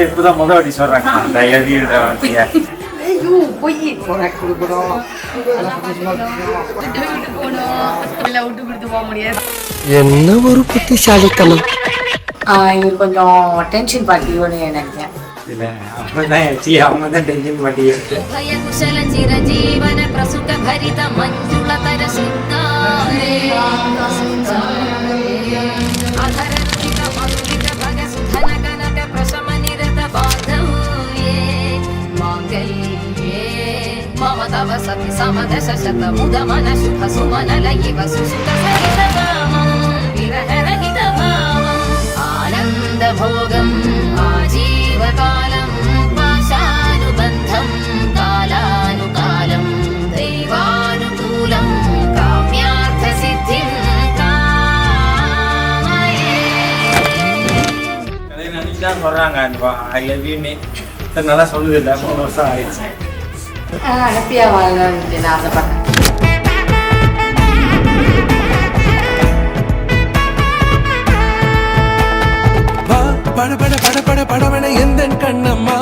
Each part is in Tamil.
இப்பதான் முதல் வாட்டி சொல்றாங்க அந்த எழுதிடுற வார்த்தைய. என்ன ஒரு புத்திசாலித்தனம். இவங்க கொஞ்சம் டென்ஷன் பார்ட்டியோன்னு நினைக்கிறேன். இல்ல அப்படிதான் அவங்க தான் டென்ஷன் பண்ணி எடுத்து सति समदश शत मुदमन शुभ सुमन लयिव सुसुत सहित कामं विरह रहित भावं आनन्द भोगं आजीवकालं पाशानुबन्धं कालानुकालं दैवानुकूलं काम्यार्थ सिद्धिं कामये. நினைச்சுதான் சொல்றாங்க ஐ லவ் யூ நல்லா சொல்லுது இல்லை 3 வருஷம் ஆயிடுச்சு. ஹாப்பியா வாழணும்னு நான் ஆசைப்பட்டேன். பட பட பட பட படவன எந்த கண்ணம்மா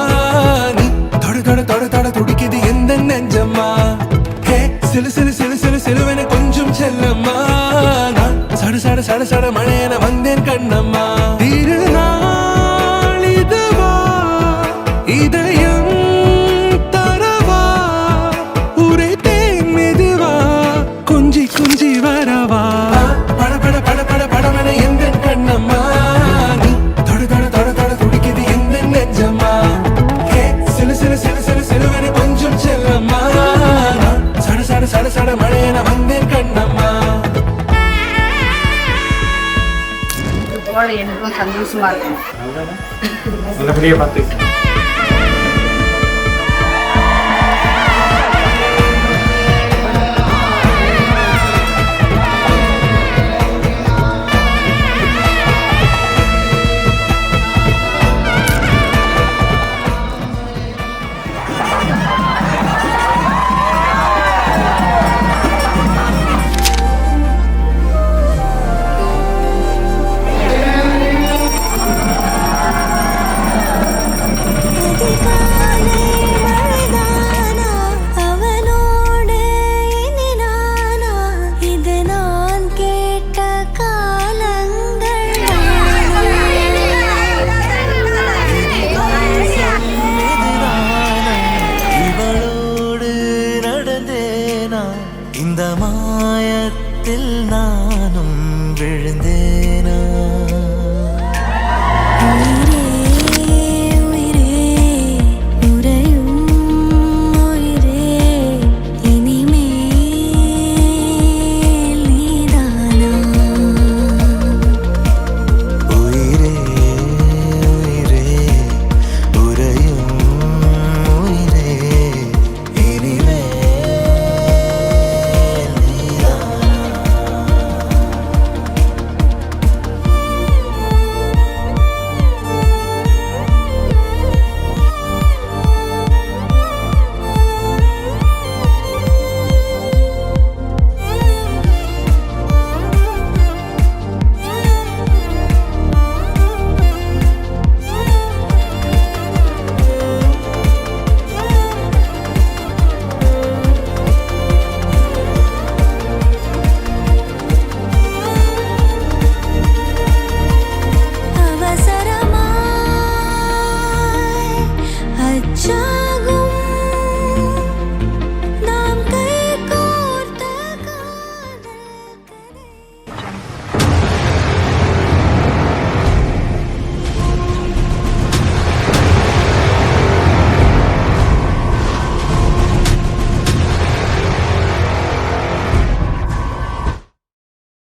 நீ தொட தொட தொட தொட துடிக்குது எந்த நெஞ்சம்மா ஹே சிலு சிலு சிலு சிலு சிலுவன கொஞ்சம் செல்லம்மா நான் சட சட சட சட மழையன வந்தேன் கண்ணம்மா திருநாள் இதுவா இதயம் குஞ்சி வரவா பட பட பட பட படவன எந்த கண்ணம்மா நீ தொட தொட தொட தொட துடிக்குது எந்த நெஞ்சம்மா ஹே சிலு சிலு சிலு சிலு சிலுவன கொஞ்சம் செல்லம்மா சட சட சட சட மழையன வந்தேன் கண்ணம்மா. எனக்கும் சந்தோஷமா இருக்கும். நல்லபடியா பார்த்து